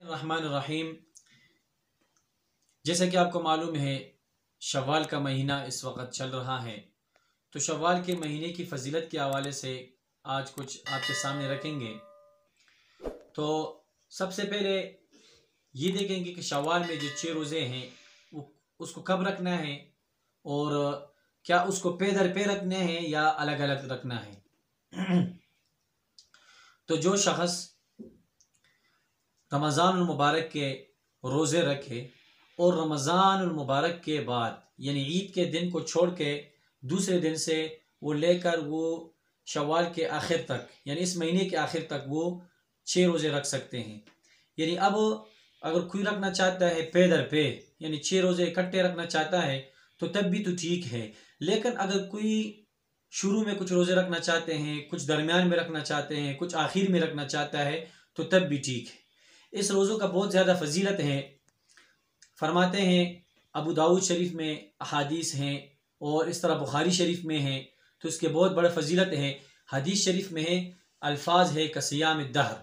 الرحمن الرحیم۔ جیسا کہ آپ کو معلوم ہے شوال کا مہینہ اس وقت چل رہا ہے، تو شوال کے مہینے کی فضیلت کے حوالے سے آج کچھ آپ کے سامنے رکھیں گے۔ تو سب سے پہلے یہ دیکھیں گے کہ شوال میں جو 6 روزے ہیں اس کو کب رکھنا ہے، اور کیا اس کو پے در پے رکھنے ہیں یا الگ الگ رکھنا ہے۔ تو جو شخص رمضان المبارک کے روزے رکھے اور رمضان المبارک کے بعد یعنی عید کے دن کو چھوڑ کے دوسرے دن سے وہ لے کر وہ شوال کے آخر تک یعنی اس مہینے کے آخر تک وہ 6 روزے رکھ سکتے ہیں۔ یعنی اب اگر کوئی رکھنا چاہتا ہے پے در پے یعنی 6 روزے اکٹھے رکھنا چاہتا ہے تو تب بھی تو ٹھیک ہے، لیکن اگر کوئی شروع میں کچھ روزے رکھنا چاہتے ہیں، کچھ درمیان میں رکھنا چاہتے ہیں، کچھ آخر میں رکھنا چاہتا ہے تو تب بھی ٹھیک ہے۔ اس روزوں کا بہت زیادہ فضیلت ہے۔ فرماتے ہیں ابو داؤد شریف میں احادیث ہیں اور اس طرح بخاری شریف میں ہیں، تو اس کے بہت بڑے فضیلت ہے۔ حدیث شریف میں ہے، الفاظ ہے کسیام الدہر۔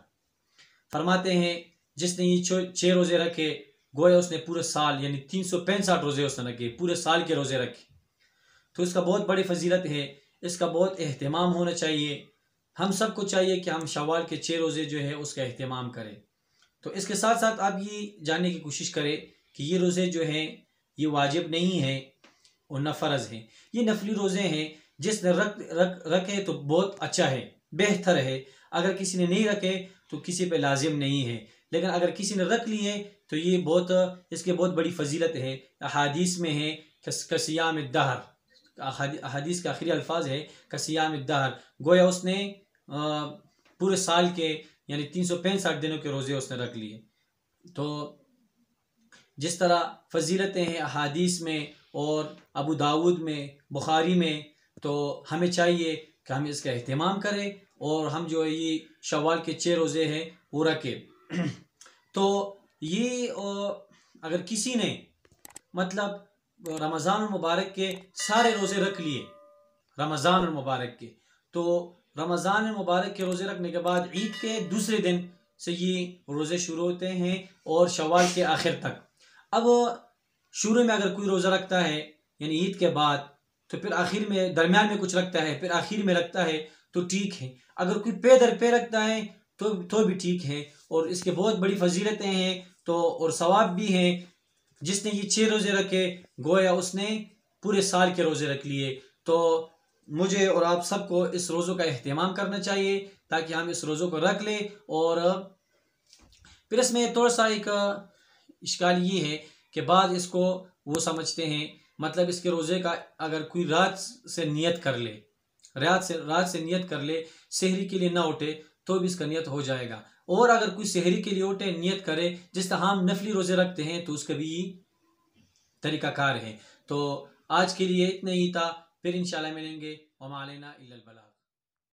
فرماتے ہیں جس نے یہ 6 روزے رکھے گویا اس نے پورے سال یعنی 365 روزے اس نے رکھے، پورے سال کے روزے رکھے، تو اس کا بہت بڑی فضیلت ہے، اس کا بہت اہتمام ہونا چاہیے۔ ہم سب کو چاہیے کہ ہم شوال کے 6 روزے جو ہے اس کا اہتمام کریں۔ تو اس کے ساتھ ساتھ آپ یہ جاننے کی کوشش کریں کہ یہ روزے جو ہیں یہ واجب نہیں ہیں اور نہ فرض ہیں، یہ نفلی روزے ہیں۔ جس نے رکھے تو بہت اچھا ہے، بہتر ہے۔ اگر کسی نے نہیں رکھے تو کسی پہ لازم نہیں ہے، لیکن اگر کسی نے رکھ لیے تو یہ اس کے بہت بڑی فضیلت ہے۔ احادیث میں ہے کسیام الدہر، احادیث کے آخری الفاظ ہے کسیام الدہر، گویا اس نے پورے سال کے یعنی 365 دنوں کے روزے اس نے رکھ لیے۔ تو جس طرح فضیلتیں ہیں احادیث میں اور ابو داود میں، بخاری میں، تو ہمیں چاہیے کہ ہم اس کا اہتمام کریں اور ہم جو یہ شوال کے 6 روزے ہیں وہ رکھیں۔ تو یہ اگر کسی نے مطلب رمضان المبارک کے سارے روزے رکھ لیے رمضان المبارک کے، تو رمضان المبارک کے روزے رکھنے کے بعد عید کے دوسرے دن سے یہ روزے شروع ہوتے ہیں اور شوال کے آخر تک۔ اب شروع میں اگر کوئی روزہ رکھتا ہے یعنی عید کے بعد، تو پھر آخر میں درمیان میں کچھ رکھتا ہے، پھر آخر میں رکھتا ہے تو ٹھیک ہے۔ اگر کوئی پے در پے رکھتا ہے تو بھی ٹھیک ہے، اور اس کے بہت بڑی فضیلتیں ہیں تو اور ثواب بھی ہیں۔ جس نے یہ 6 روزے رکھے گویا اس نے پورے سال کے روزے رکھ لیے۔ تو مجھے اور آپ سب کو اس روزوں کا اہتمام کرنا چاہیے تاکہ ہم اس روزوں کو رکھ لیں۔ اور پھر اس میں تھوڑا سا ایک اشکال یہ ہے کہ بعض اس کو وہ سمجھتے ہیں مطلب اس کے روزے کا اگر کوئی رات سے نیت کر لے، رات سے نیت کر لے، سحری کے لیے نہ اٹھے تو بھی اس کا نیت ہو جائے گا، اور اگر کوئی سحری کے لیے اٹھے نیت کرے جس طرح ہم نفلی روزے رکھتے ہیں تو اس کا بھی طریقہ کار ہے۔ تو آج کے لیے اتنا ہی تھا، پھر انشاءاللہ ملیں گے۔ وما علینا الا البلاغ۔